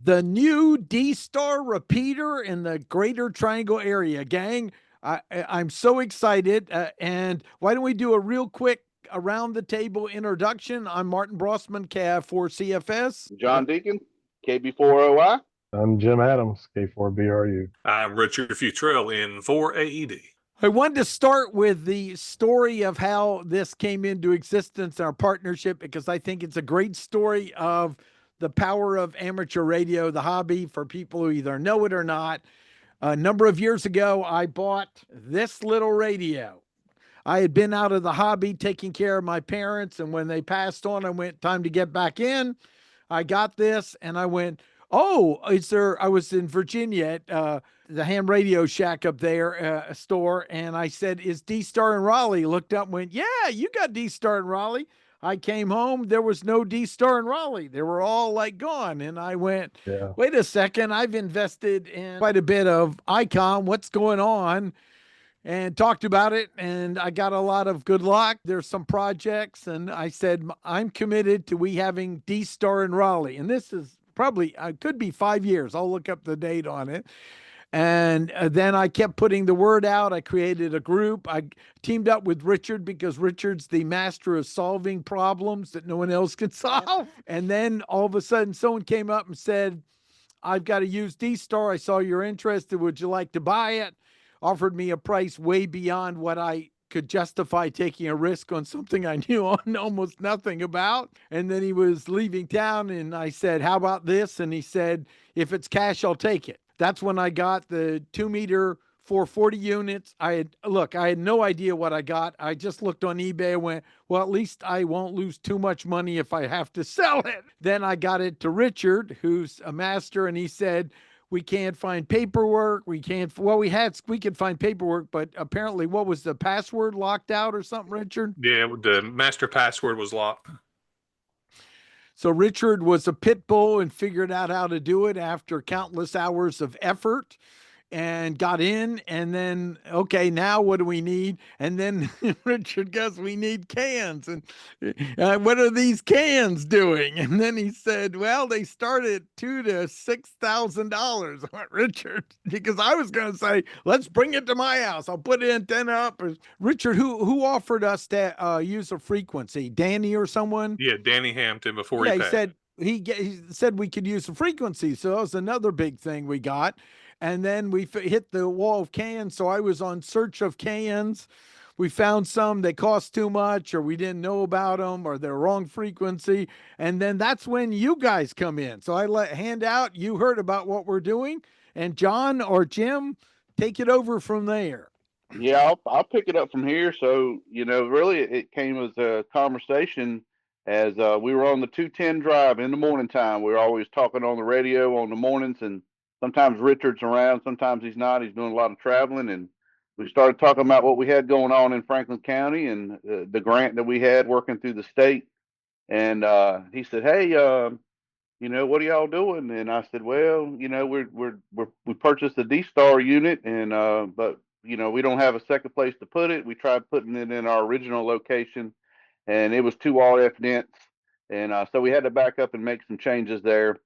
The new D-Star repeater in the Greater Triangle area, gang. I'm so excited. And why don't we do a real quick around the table introduction? I'm Martin Brossman, KI4CFS. John Deacon, KB4OI. I'm Jim Adams, K4BRU. I'm Richard Futrell in 4AED. I wanted to start with the story of how this came into existence, our partnership, because I think it's a great story of the power of amateur radio, the hobby, for people who either know it or not. A number of years ago, I bought this little radio. I had been out of the hobby taking care of my parents, and when they passed on, I went, time to get back in. I got this and I went, oh, is there? I was in Virginia at the Ham Radio Shack up there, store, and I said, is D-Star in Raleigh? Looked up and went, yeah, you got D-Star in Raleigh. I came home, there was no D-Star in Raleigh. They were all like gone. And I went, Yeah. wait a second, I've invested in quite a bit of Icom. What's going on? And talked about it, and I got a lot of good luck. There's some projects, and I said, I'm committed to we having D-Star in Raleigh. And this is probably, could be 5 years. I'll look up the date on it. And then I kept putting the word out. I created a group. I teamed up with Richard because Richard's the master of solving problems that no one else can solve. And then all of a sudden, someone came up and said, I've got to use D-Star. I saw you're interested. Would you like to buy it? Offered me a price way beyond what I could justify taking a risk on something I knew almost nothing about. And then he was leaving town, and I said, how about this? And he said, if it's cash, I'll take it. That's when I got the 2-meter 440 units. I had no idea what I got. I just looked on eBay and went, well, at least I won't lose too much money if I have to sell it. Then I got it to Richard, who's a master, and he said, we can't find paperwork. We could find paperwork, but apparently what was the password locked out or something, Richard? Yeah, the master password was locked. So Richard was a pit bull and figured out how to do it after countless hours of effort and got in. And then, okay, now what do we need? And then Richard goes, we need cans. And what are these cans doing? And then he said, well, they start at $2,000 to $6,000. Richard, because I was going to say, let's bring it to my house. I'll put an antenna up. Richard, who offered us to use a frequency? Danny or someone? Yeah, Danny Hampton before Yeah, he he passed. said he said we could use a frequency. So that was another big thing we got. And then we hit the wall of cans. So I was on search of cans. We found some that cost too much, or we didn't know about them, or they're wrong frequency. And then that's when you guys come in. So I hand out, you heard about what we're doing, and John or Jim, take it over from there. Yeah, I'll pick it up from here. So, really it came as a conversation as we were on the 210 drive in the morning time. We were always talking on the radio on the mornings, and sometimes Richard's around, sometimes he's not. He's doing a lot of traveling, and we started talking about what we had going on in Franklin County and the grant that we had working through the state. And he said, "Hey, what are y'all doing?" And I said, "Well, we purchased a D-Star unit, and but we don't have a second place to put it. We tried putting it in our original location, and it was too RF dense, and so we had to back up and make some changes there,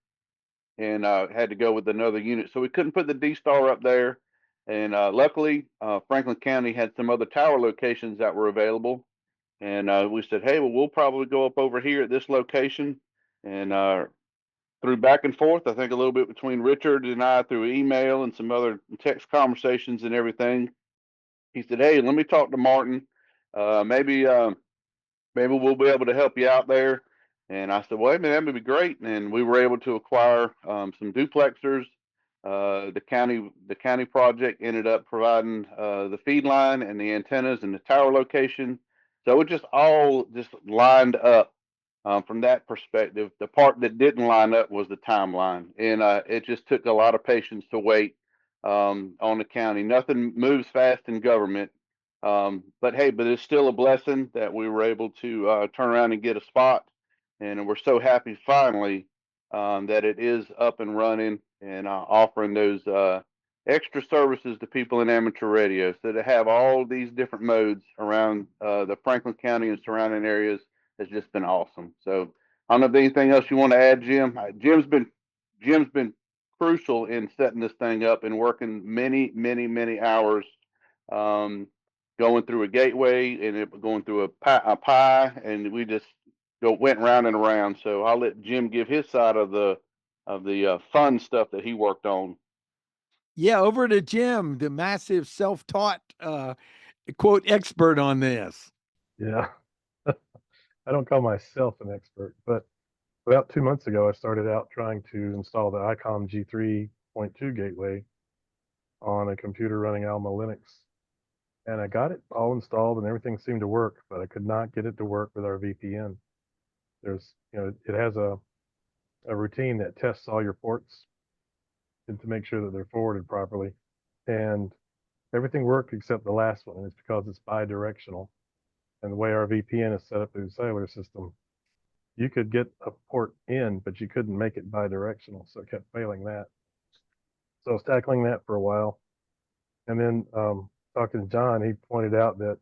and had to go with another unit. So we couldn't put the D-Star up there, and luckily Franklin County had some other tower locations that were available, and we said, hey, well, we'll probably go up over here at this location, and through back and forth, I think a little bit between Richard and I through email and some other text conversations and everything. He said, "Hey, let me talk to Martin. Maybe we'll be able to help you out there." And I said, "Well, I mean, that would be great." And we were able to acquire some duplexers. The county project ended up providing the feed line and the antennas and the tower location. So it just all just lined up. From that perspective, the part that didn't line up was the timeline, and it just took a lot of patience to wait on the county. Nothing moves fast in government, but hey, it's still a blessing that we were able to turn around and get a spot, and we're so happy finally that it is up and running and offering those extra services to people in amateur radio. So to have all these different modes around the Franklin County and surrounding areas has just been awesome. So I don't know if there's anything else you want to add, Jim. Jim's been Jim's been crucial in setting this thing up and working many hours, going through a gateway and going through a pie, and we just went round and around. So I'll let Jim give his side of the fun stuff that he worked on. Yeah, over to Jim, the massive self-taught quote expert on this. Yeah. I don't call myself an expert, but about 2 months ago, I started out trying to install the Icom G3.2 gateway on a computer running Alma Linux. And I got it all installed and everything seemed to work, but I could not get it to work with our VPN. It has a routine that tests all your ports and to make sure that they're forwarded properly. And everything worked except the last one. And it's because it's bi-directional. And the way our VPN is set up through the cellular system, you could get a port in, but you couldn't make it bi-directional. So it kept failing that. So I was tackling that for a while. And then talking to John, he pointed out that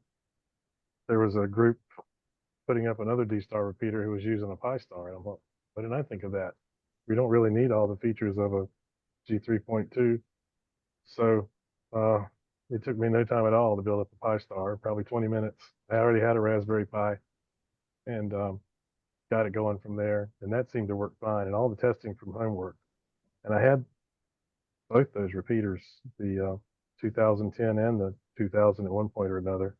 there was a group putting up another D-Star repeater who was using a Pi-Star. And I'm like, why didn't I think of that? We don't really need all the features of a G3.2. So it took me no time at all to build up a Pi-Star, probably 20 minutes. I already had a Raspberry Pi and got it going from there. And that seemed to work fine. And all the testing from home worked. And I had both those repeaters, the 2010 and the 2000 at one point or another,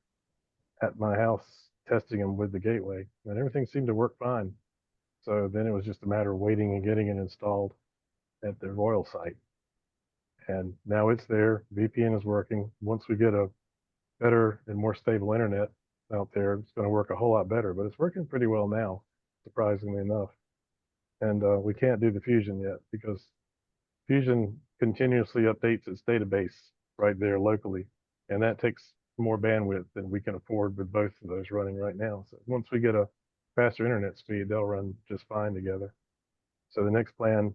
at my house, testing them with the gateway. And everything seemed to work fine. So then it was just a matter of waiting and getting it installed at the Royal site. And now it's there. VPN is working. Once we get a better and more stable internet out there, it's going to work a whole lot better. But it's working pretty well now, surprisingly enough. And we can't do the Fusion yet because Fusion continuously updates its database right there locally. And that takes more bandwidth than we can afford with both of those running right now. So once we get a faster internet speed, they'll run just fine together. So the next plan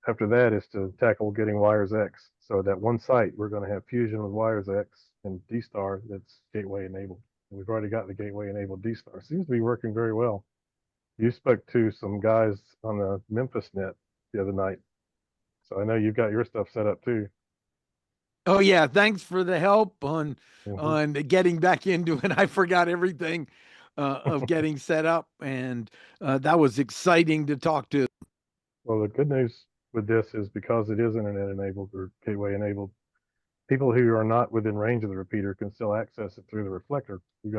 after that is to tackle getting Wires X. So that one site, we're going to have Fusion with Wires X and DStar that's gateway enabled. And we've already got the gateway enabled DStar. Seems to be working very well. You spoke to some guys on the Memphis net the other night. So I know you've got your stuff set up too. Oh yeah, thanks for the help on getting back into it. I forgot everything of getting set up, and that was exciting to talk to. Well, the good news with this is because it is internet enabled or gateway enabled, people who are not within range of the repeater can still access it through the reflector. We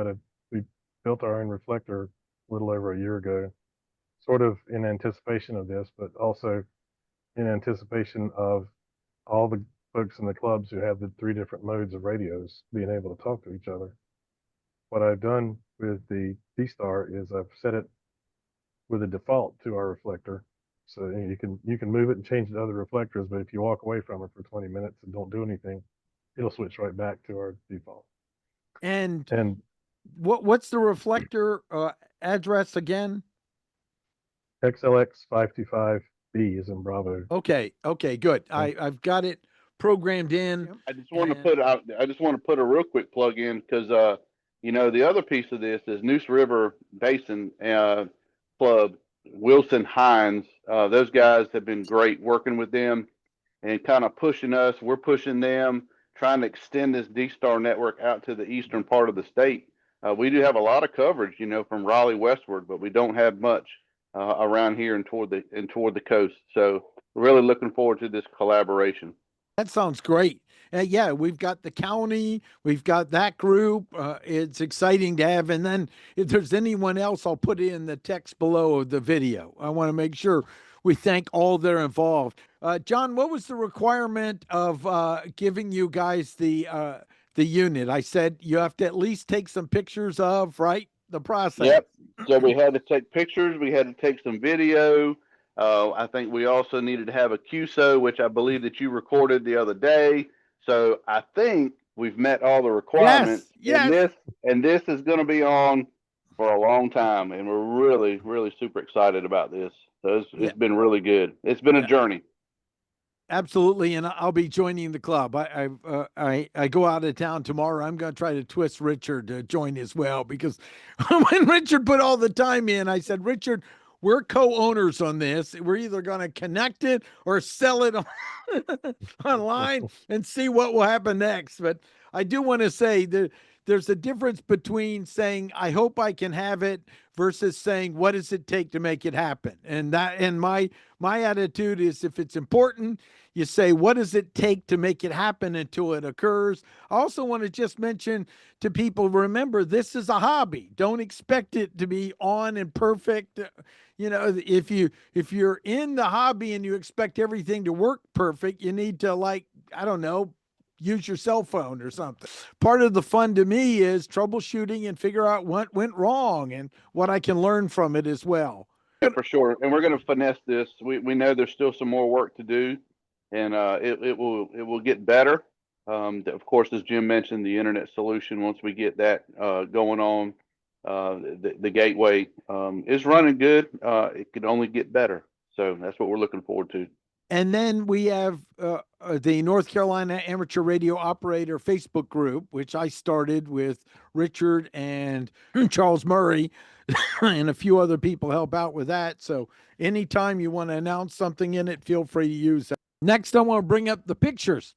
built our own reflector a little over a year ago, sort of in anticipation of this, but also in anticipation of all the folks in the clubs who have the 3 different modes of radios being able to talk to each other. What I've done with the D-Star is I've set it with a default to our reflector. So you can move it and change it to other reflectors, but if you walk away from it for 20 minutes and don't do anything, it'll switch right back to our default. And what's the reflector address again? XLX525B is in Bravo. Okay, good. I've got it programmed in. I just want to put a real quick plug in because the other piece of this is Neuse River Basin Club, Wilson Hines. Those guys have been great working with them and kind of pushing us. We're pushing them, trying to extend this D-Star network out to the eastern part of the state. We do have a lot of coverage, from Raleigh westward, but we don't have much around here and toward the coast. So we're really looking forward to this collaboration. That sounds great. Yeah, we've got the county, we've got that group. It's exciting to have. And then if there's anyone else, I'll put it in the text below of the video. I want to make sure we thank all that are involved. John, what was the requirement of giving you guys the unit? I said you have to at least take some pictures of, right, the process. Yep. So we had to take pictures. We had to take some video. I think we also needed to have a QSO, which I believe that you recorded the other day. So I think we've met all the requirements. Yes. And this is going to be on for a long time, and we're really, really super excited about this. So it's been really good. It's been a journey. Absolutely, and I'll be joining the club. I go out of town tomorrow. I'm going to try to twist Richard to join as well, because when Richard put all the time in, I said, Richard, we're co-owners on this. We're either going to connect it or sell it online and see what will happen next. But I do want to say that there's a difference between saying, I hope I can have it versus saying, what does it take to make it happen? And my attitude is, if it's important, you say, what does it take to make it happen until it occurs? I also want to just mention to people, remember, this is a hobby. Don't expect it to be on and perfect. You know, if you're in the hobby and you expect everything to work perfect, you need to, like, I don't know, use your cell phone or something. Part of the fun to me is troubleshooting and figure out what went wrong and what I can learn from it as well. Yeah, for sure. And we're going to finesse this. We know there's still some more work to do, and it will get better. Of course, as Jim mentioned, the internet solution, once we get that going on, the gateway is running good. It could only get better. So that's what we're looking forward to. And then we have the North Carolina Amateur Radio Operator Facebook group, which I started with Richard and Charles Murray, and a few other people help out with that. So anytime you want to announce something in it, feel free to use that. Next, I want to bring up the pictures.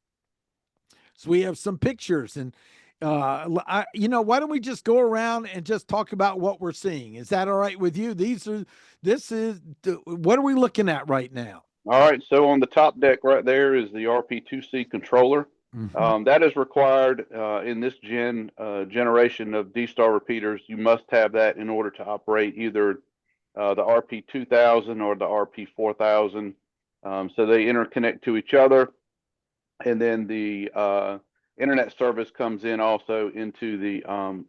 So we have some pictures, and why don't we just go around and just talk about what we're seeing? Is that all right with you? What are we looking at right now? All right, so on the top deck right there is the RP2C controller. Mm-hmm. That is required in this generation of D-Star repeaters. You must have that in order to operate either the RP2000 or the RP4000. So they interconnect to each other, and then the internet service comes in also into the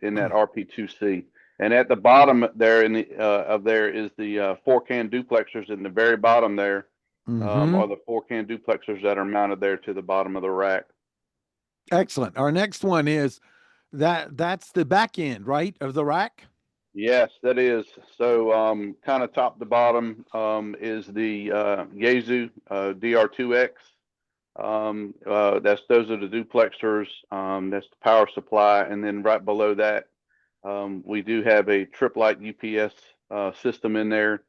in that RP2C. And at the bottom there there is the 4-CAN duplexers in the very bottom there. Mm-hmm. Are the 4-CAN duplexers that are mounted there to the bottom of the rack. Excellent. Our next one is that's the back end, right, of the rack? Yes, that is. So kind of top to bottom is the Yaesu DR2X. Those are the duplexers. That's the power supply. And then right below that, we do have a trip light UPS system in there.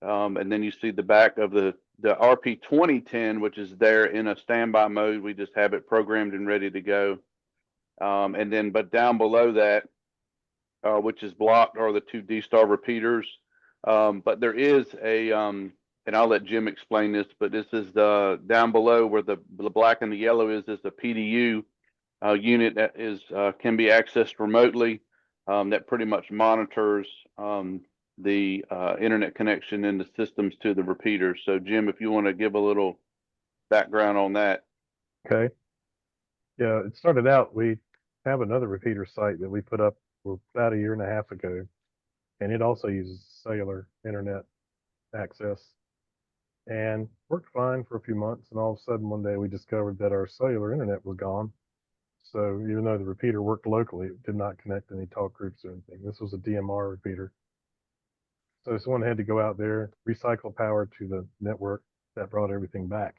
And then you see the back of the RP2010, which is there in a standby mode. We just have it programmed and ready to go. But down below that, which is blocked, are the two D-Star repeaters. But there is and I'll let Jim explain this, but this is the down below where the black and the yellow is the PDU unit that can be accessed remotely. That pretty much monitors the internet connection and the systems to the repeaters. So Jim, if you want to give a little background on that. Okay. Yeah, it started out, we have another repeater site that we put up about a year and a half ago, and it also uses cellular internet access, and worked fine for a few months. And all of a sudden one day we discovered that our cellular internet was gone. So even though the repeater worked locally, it did not connect to any talk groups or anything. This was a DMR repeater. So someone had to go out there, recycle power to the network. That brought everything back.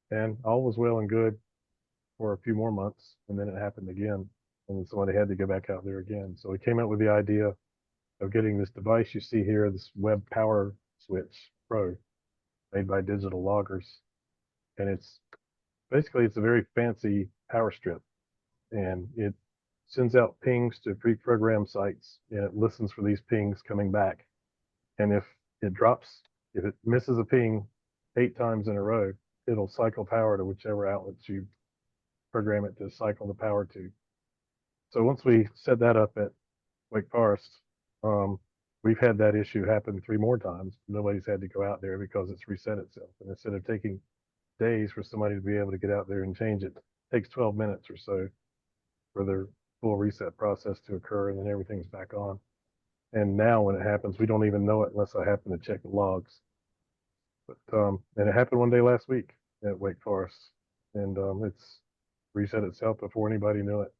And all was well and good for a few more months. And then it happened again. And then somebody had to go back out there again. So we came up with the idea of getting this device you see here, this Web Power Switch Pro, made by Digital Loggers. And it's a very fancy power strip. And it sends out pings to pre-programmed sites, and it listens for these pings coming back. And if it misses a ping 8 times in a row, it'll cycle power to whichever outlets you program it to cycle the power to. So once we set that up at Wake Forest, we've had that issue happen 3 more times. Nobody's had to go out there because it's reset itself. And instead of taking days for somebody to be able to get out there and change it, it takes 12 minutes or so for their full reset process to occur, and then everything's back on. And now when it happens, we don't even know it unless I happen to check the logs. But and it happened one day last week at Wake Forest, and it's reset itself before anybody knew it.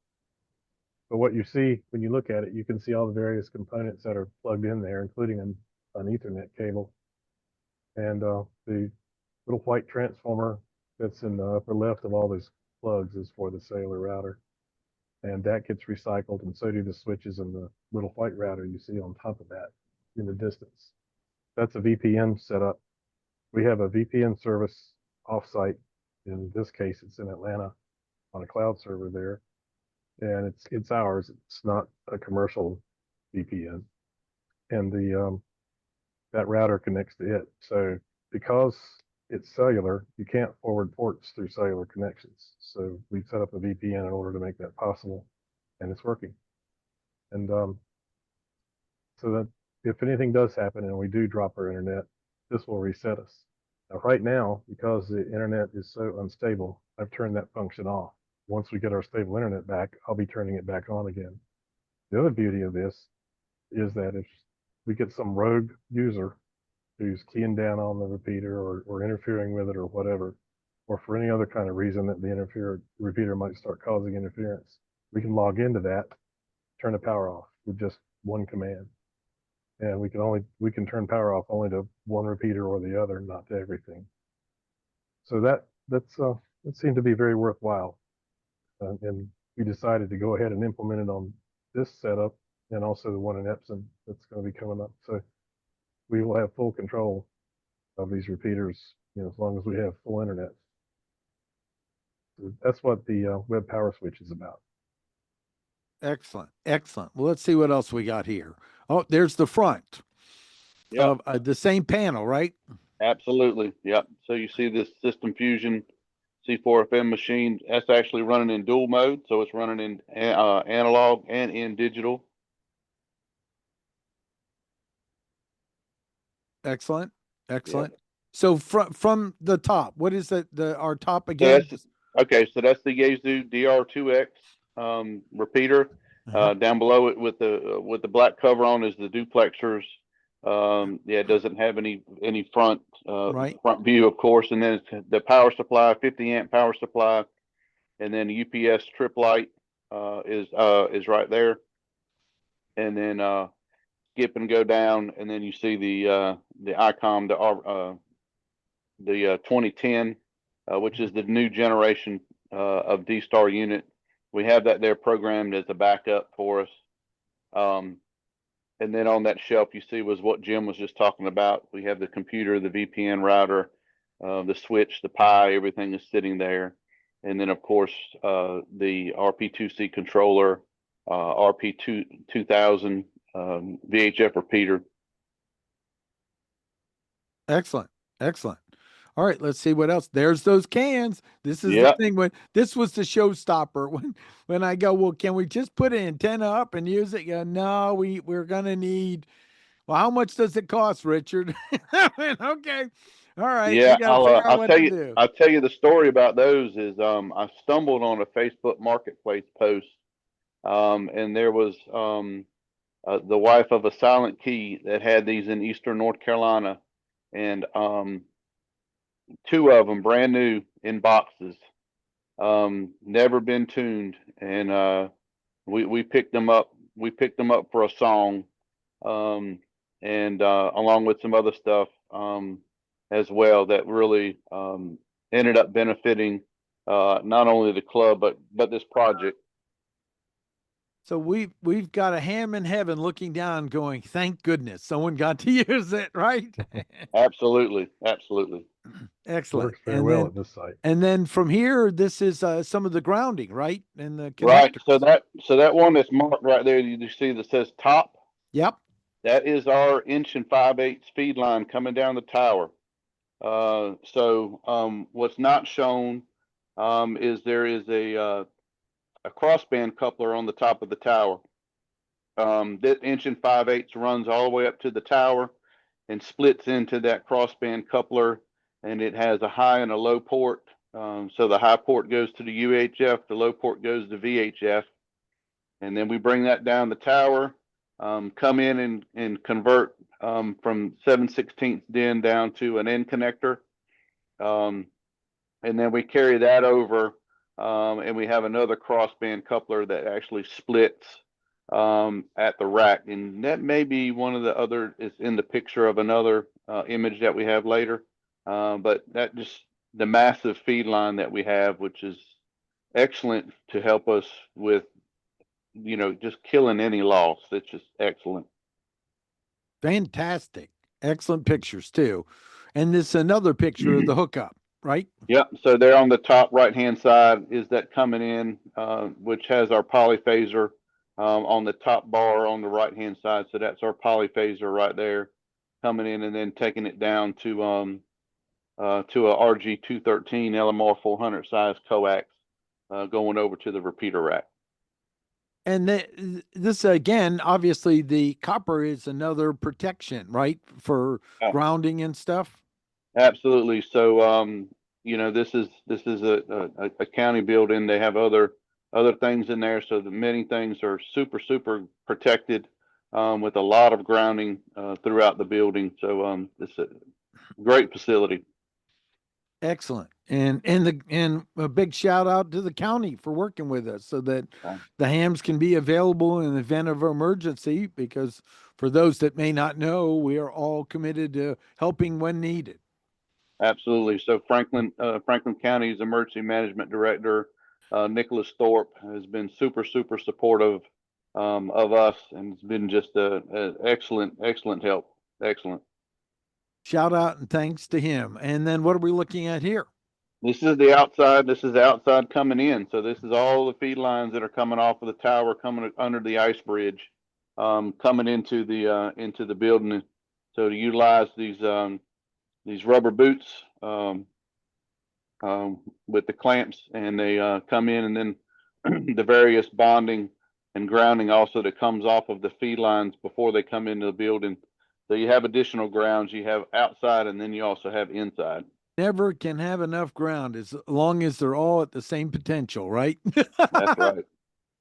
But what you see when you look at it, you can see all the various components that are plugged in there, including an Ethernet cable. And the little white transformer that's in the upper left of all those plugs is for the cellular router. And that gets recycled, and so do the switches and the little white router you see on top of that in the distance. that's a VPN setup. We have a VPN service offsite. In this case, it's in Atlanta on a cloud server there, and it's ours. It's not a commercial VPN, and the that router connects to it. So because it's cellular, you can't forward ports through cellular connections. So we set up a VPN in order to make that possible, and it's working. And so that if anything does happen and we do drop our internet, this will reset us. Now, right now, because the internet is so unstable, I've turned that function off. Once we get our stable internet back, I'll be turning it back on again. The other beauty of this is that if we get some rogue user who's keying down on the repeater or interfering with it or whatever, or for any other kind of reason that the repeater might start causing interference, we can log into that, turn the power off with just one command. And we can turn power off only to one repeater or the other, not to everything. So that seemed to be very worthwhile, and we decided to go ahead and implement it on this setup and also the one in Epsom that's going to be coming up. So we will have full control of these repeaters, as long as we have full internet. So that's what the web power switch is about. Excellent. Excellent. Well, let's see what else we got here. Oh, there's the front Yep. of the same panel, right? Absolutely. Yep. So you see this System Fusion C4FM machine. That's actually running in dual mode. So it's running in analog and in digital. Excellent. Excellent. Yep. So from the top, what is our top again? So that's the Yaesu DR2X repeater. Down below it with the black cover on is the duplexers. It doesn't have any front front view, of course, and then it's the power supply, 50 amp power supply, and then UPS trip light is right there, and then skip and go down, and then you see the Icom the 2010, which is the new generation of D-Star unit. We have that there programmed as a backup for us. And then on that shelf you see was what Jim was just talking about. We have the computer, the VPN router, the switch, the Pi, everything is sitting there. And then of course the RP2C controller, RP2000 VHF repeater. Excellent. Excellent. All right, let's see what else. There's those cans. This is the thing. When this was the showstopper. When I go, well, can we just put an antenna up and use it? No, we're gonna need. Well, how much does it cost, Richard? Okay, all right. Yeah, I'll tell you the story about those is I stumbled on a Facebook Marketplace post, and there was the wife of a Silent Key that had these in Eastern North Carolina, and two of them brand new in boxes, never been tuned, and we picked them up. We picked them up for a song, and along with some other stuff as well that really ended up benefiting not only the club but this project. So we've got a ham in heaven looking down going, thank goodness someone got to use it, right? Absolutely. Excellent. Works very well at this site. And then from here, this is some of the grounding, right? And the connectors. Right. So that one that's marked right there, you see that says top. Yep. That is our 1 5/8" feed line coming down the tower. So what's not shown is there is a crossband coupler on the top of the tower. That 1 5/8" runs all the way up to the tower and splits into that crossband coupler, and it has a high and a low port. So the high port goes to the UHF, the low port goes to VHF, and then we bring that down the tower, come in and convert from 7/16 DIN down to an N connector, and then we carry that over, and we have another crossband coupler that actually splits at the rack, and that may be one of the other is in the picture of another image that we have later, but that just the massive feed line that we have, which is excellent to help us with just killing any loss. It's just excellent. Fantastic. Excellent pictures too. And this another picture of the hookup, right? Yep. So there on the top right-hand side is that coming in, which has our polyphaser on the top bar on the right-hand side. So that's our polyphaser right there coming in, and then taking it down to a RG213 LMR 400 size coax going over to the repeater rack. And this again, obviously, the copper is another protection, right, for Yeah. grounding and stuff. Absolutely. So, this is a county building. They have other things in there, so the many things are super protected with a lot of grounding throughout the building. So, it's a great facility. Excellent. And a big shout out to the county for working with us so that the hams can be available in the event of emergency, because for those that may not know, we are all committed to helping when needed. Absolutely. So Franklin County's emergency management director, Nicholas Thorpe, has been super supportive of us, and it's been just a excellent help. Excellent. Shout out and thanks to him. And then what are we looking at here? This is the outside. This is the outside coming in. So this is all the feed lines that are coming off of the tower, coming under the ice bridge, coming into the building. So to utilize these rubber boots with the clamps, and they come in, and then the various bonding and grounding also that comes off of the feed lines before they come into the building. So you have additional grounds. You have outside, and then you also have inside. Never can have enough ground as long as they're all at the same potential, right? That's right.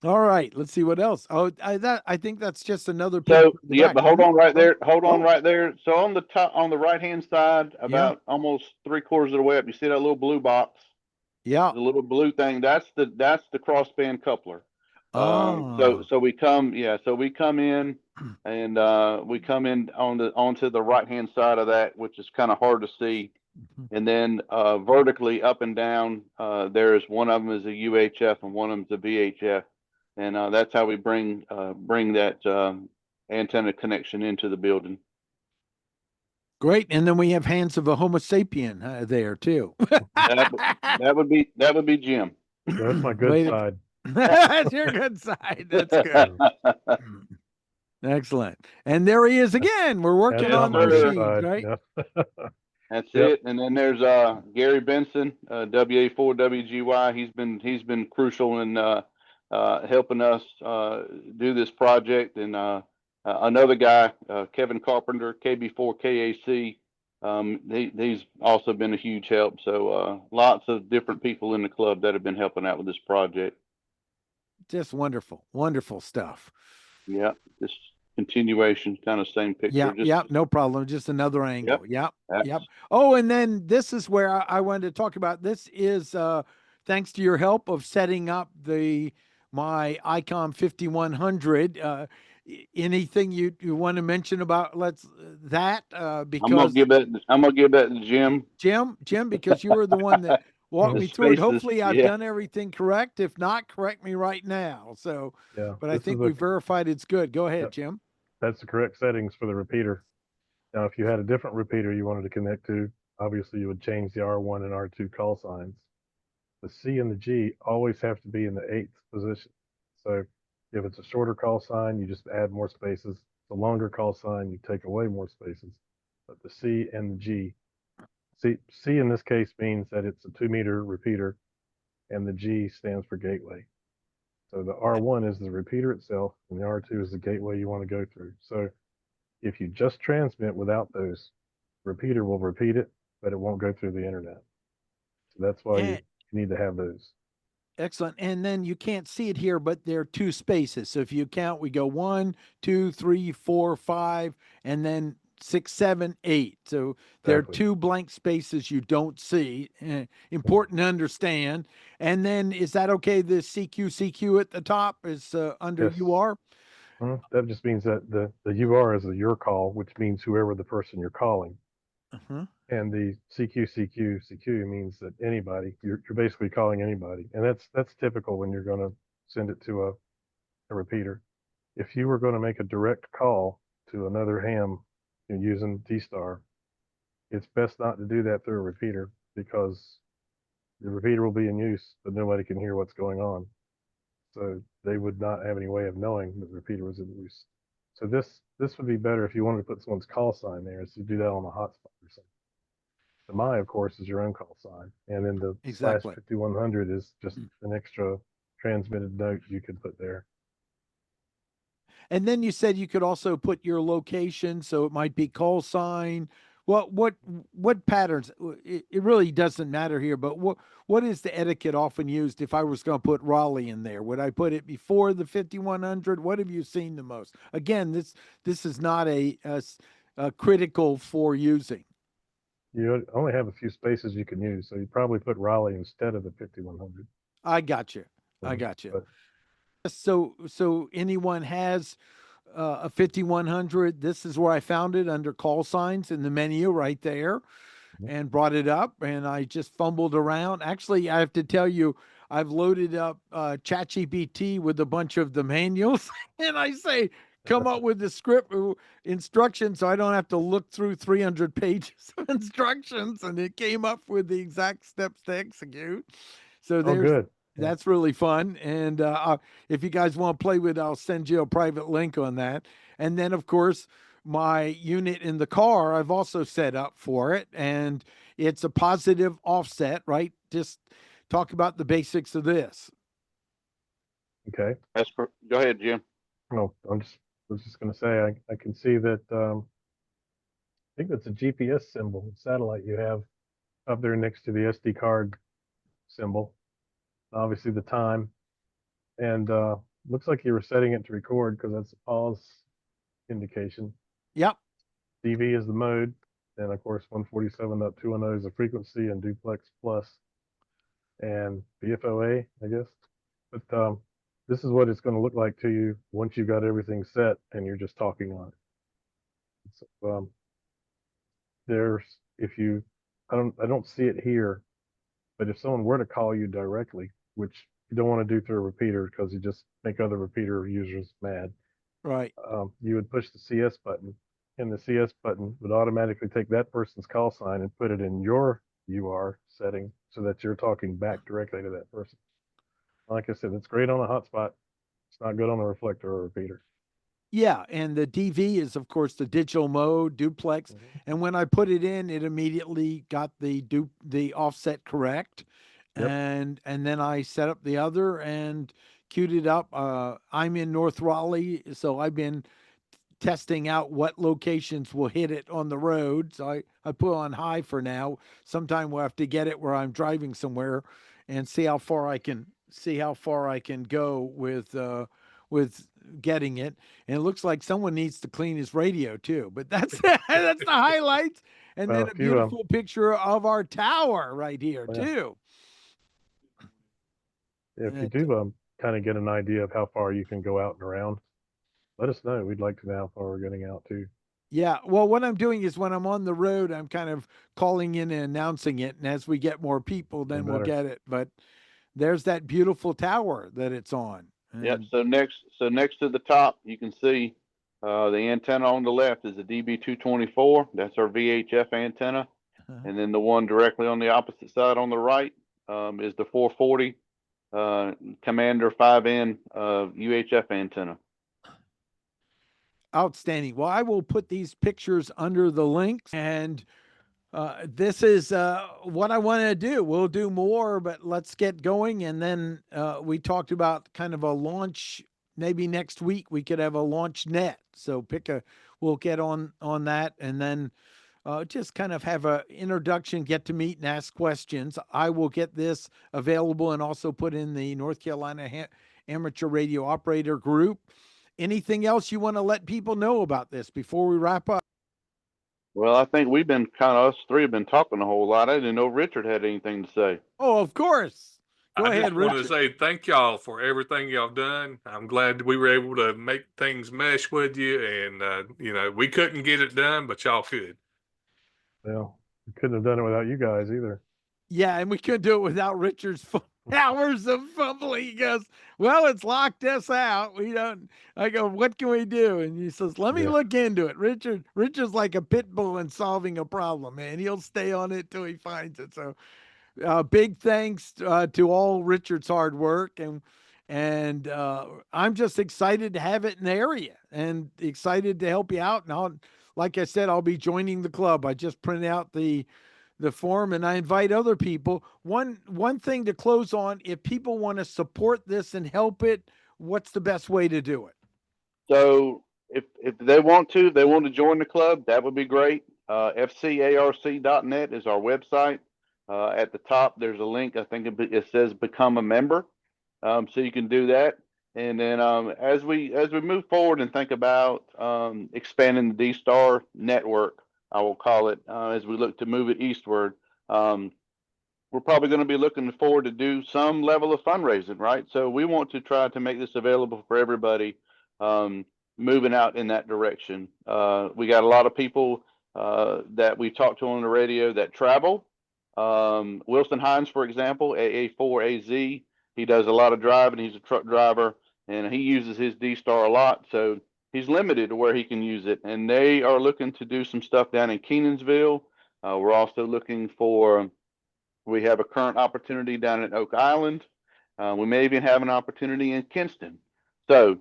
All right, let's see what else. Oh, I think that's just another So picture. yeah, but hold on right there. Hold on Oh. right there. So on the top, on the right hand side, about almost 3/4 of the way up, you see that little blue box. Yeah. The little blue thing. That's the crossband coupler. Oh. So we come in, and we come in onto the right hand side of that, which is kind of hard to see. And then vertically up and down, there's one of them is a UHF and one of them's a VHF, and that's how we bring that antenna connection into the building. Great, and then we have hands of a Homo sapien there too. that would be Jim. That's my good side. That's your good side. That's good. Excellent. And there he is again. We're working on the machines, right? Yeah. That's it. And then there's Gary Benson, WA4RV G. He's been crucial in helping us do this project. And another guy, Kevin Carpenter, KB4KAC. He's also been a huge help. So lots of different people in the club that have been helping out with this project. Just wonderful stuff. Yeah, just continuation, kind of same picture. Yeah, no problem. Just another angle. Yep. Yep. Oh, and then this is where I wanted to talk about. This is thanks to your help of setting up my Icom 5100. Anything you want to mention about that? Because I'm gonna give that to Jim. Jim, because you were the one that walked me through it. Hopefully I've done everything correct. If not, correct me right now. So, but I think we verified it's good. Go ahead, Jim. That's the correct settings for the repeater. Now, if you had a different repeater you wanted to connect to, obviously you would change the R1 and R2 call signs. The C and the G always have to be in the 8th position. So if it's a shorter call sign, you just add more spaces. The longer call sign, you take away more spaces. But the C and the G, C in this case means that it's a 2-meter repeater, and the G stands for gateway. So the R1 is the repeater itself, and the R2 is the gateway you want to go through. So if you just transmit without those, the repeater will repeat it, but it won't go through the internet. So that's why you need to have those. Excellent. And then you can't see it here, but there are 2 spaces. So if you count, we go 1, 2, 3, 4, 5, and then 6, 7, 8. So there are 2 blank spaces you don't see. Important to understand. And then is that okay? The CQ at the top is under UR? That just means that the UR is a your call, which means whoever the person you're calling. And the CQ means that anybody, you're basically calling anybody. And that's typical when you're going to send it to a repeater. If you were going to make a direct call to another ham using DStar, it's best not to do that through a repeater because the repeater will be in use, but nobody can hear what's going on. So they would not have any way of knowing that the repeater was in use. So this would be better if you wanted to put someone's call sign there, is to do that on the hotspot or something. The My, of course, is your own call sign, and then the Exactly. /5100 is just an extra transmitted note you could put there. And then you said you could also put your location, so it might be call sign. What patterns? It really doesn't matter here, but what is the etiquette often used if I was going to put Raleigh in there? Would I put it before the 5100? What have you seen the most? Again, this is not a critical for using. You only have a few spaces you can use, so you probably put Raleigh instead of the 5100. I got you. I got you. But So anyone has a 5100, this is where I found it under call signs in the menu right there, and brought it up, and I just fumbled around. Actually, I have to tell you, I've loaded up ChatGPT with a bunch of the manuals and I say, come up with the script instructions so I don't have to look through 300 pages of instructions, and it came up with the exact steps to execute. So there's good. that's really fun. And if you guys want to play with it, I'll send you a private link on that. And then, of course, my unit in the car, I've also set up for it. And it's a positive offset, right? Just talk about the basics of this. Okay. Go ahead, Jim. No, was just going to say, I can see that, I think that's a GPS symbol, satellite you have up there next to the SD card symbol. Obviously the time, and looks like you were setting it to record because that's a pause indication. Yep. DV is the mode, and of course 147.210 is the frequency, and duplex plus, and BFOA, I guess. But this is what it's going to look like to you once you've got everything set and you're just talking on it. So, there's, if you, I don't see it here, but if someone were to call you directly, which you don't want to do through a repeater because you just make other repeater users mad. Right. You would push the CS button, and the CS button would automatically take that person's call sign and put it in your UR setting so that you're talking back directly to that person. Like I said, it's great on a hotspot. It's not good on a reflector or a repeater. Yeah, and the DV is, of course, the digital mode, duplex. And when I put it in, it immediately got the offset correct. Yep. And then I set up the other and queued it up. I'm in North Raleigh, so I've been testing out what locations will hit it on the road. So I put on high for now. Sometime we'll have to get it where I'm driving somewhere and see how far I can go with getting it. And it looks like someone needs to clean his radio too. But that's that's the highlights. And Well, then a beautiful picture of our tower right here too. If you do kind of get an idea of how far you can go out and around, let us know. We'd like to know how far we're getting out too. Yeah. Well, what I'm doing is when I'm on the road, I'm kind of calling in and announcing it. And as we get more people, then we'll get it. But there's that beautiful tower that it's on. Yep. So next to the top, you can see the antenna on the left is the DB224. That's our VHF antenna. And then the one directly on the opposite side on the right is the 440 Commander 5N UHF antenna. Outstanding. Well, I will put these pictures under the links, and this is what I want to do. We'll do more, but let's get going. And then we talked about kind of a launch. Maybe next week we could have a launch net. So we'll get on that, and then just kind of have a introduction, get to meet and ask questions. I will get this available and also put in the North Carolina Amateur Radio Operator Group. Anything else you want to let people know about this before we wrap up? Well, I think we've been us three have been talking a whole lot. I didn't know Richard had anything to say. Oh, of course. Go ahead, Richard. I just want to say thank y'all for everything y'all done. I'm glad we were able to make things mesh with you, and we couldn't get it done, but y'all could. Well, we couldn't have done it without you guys either. Yeah, and we couldn't do it without Richard's hours of fumbling. He goes, well, it's locked us out. We don't. I go, what can we do? And he says, let me Yeah. look into it. Richard's like a pit bull in solving a problem, man. He'll stay on it till he finds it. So big thanks to all Richard's hard work, and I'm just excited to have it in the area and excited to help you out. And like I said, I'll be joining the club. I just print out the form and I invite other people. One thing to close on: if people want to support this and help it, what's the best way to do it? So if they want to join the club, that would be great. FCARC.net is our website. At the top, there's a link. I think it says become a member. So you can do that. And then as we move forward and think about expanding the D-Star network, I will call it, as we look to move it eastward, we're probably going to be looking forward to do some level of fundraising, right? So we want to try to make this available for everybody moving out in that direction. We got a lot of people that we talk to on the radio that travel. Wilson Hines, for example, AA4RV, he does a lot of driving. He's a truck driver, and he uses his D-Star a lot. So he's limited to where he can use it. And they are looking to do some stuff down in Kenansville. We're also looking for, we have a current opportunity down in Oak Island. We may even have an opportunity in Kinston. So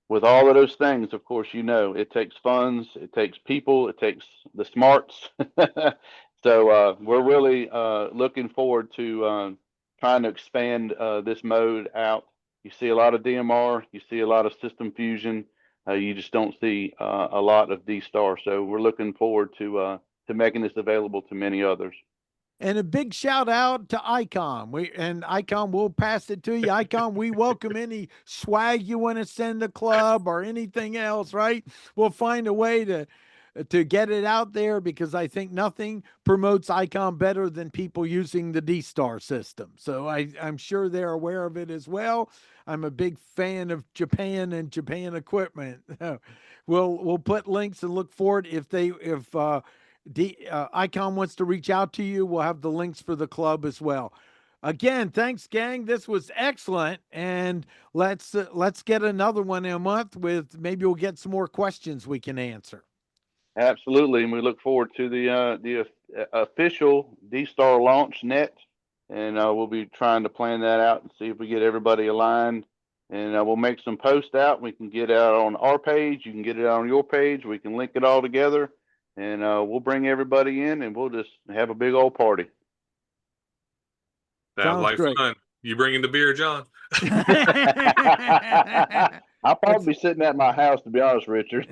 with all of those things, of course, it takes funds, it takes people, it takes the smarts. So we're really looking forward to trying to expand this mode out. You see a lot of DMR, you see a lot of system fusion. You just don't see a lot of D-Star. So we're looking forward to making this available to many others. And a big shout out to Icom. Icom, we'll pass it to you. Icom, we welcome any swag you want to send the club or anything else, right? We'll find a way to get it out there, because I think nothing promotes Icom better than people using the D-Star system. So I'm sure they're aware of it as well. I'm a big fan of Japan and Japan equipment. We'll put links and look forward if Icom wants to reach out to you. We'll have the links for the club as well. Again, thanks, gang. This was excellent, and let's get another one in a month with, maybe we'll get some more questions we can answer. Absolutely, and we look forward to the official D-Star launch net, and we'll be trying to plan that out and see if we get everybody aligned. And we'll make some posts out. We can get out on our page. You can get it out on your page. We can link it all together, and we'll bring everybody in, and we'll just have a big old party. Sounds like fun. You bringing the beer, John? I'll probably be sitting at my house, to be honest, Richard.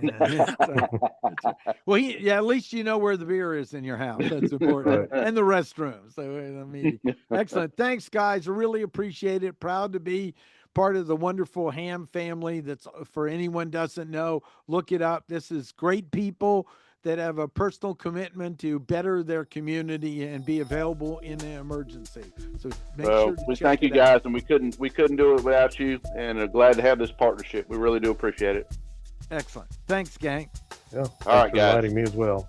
Well, at least you know where the beer is in your house. That's important. And the restroom. So the meeting. Excellent. Thanks, guys. I really appreciate it. Proud to be part of the wonderful Ham family. That's, for anyone doesn't know, look it up. This is great people that have a personal commitment to better their community and be available in an emergency. So make sure to we check thank you guys, and we couldn't do it without you, and are glad to have this partnership. We really do appreciate it. Excellent. Thanks, gang. Yeah. All right, for guys. inviting me as well.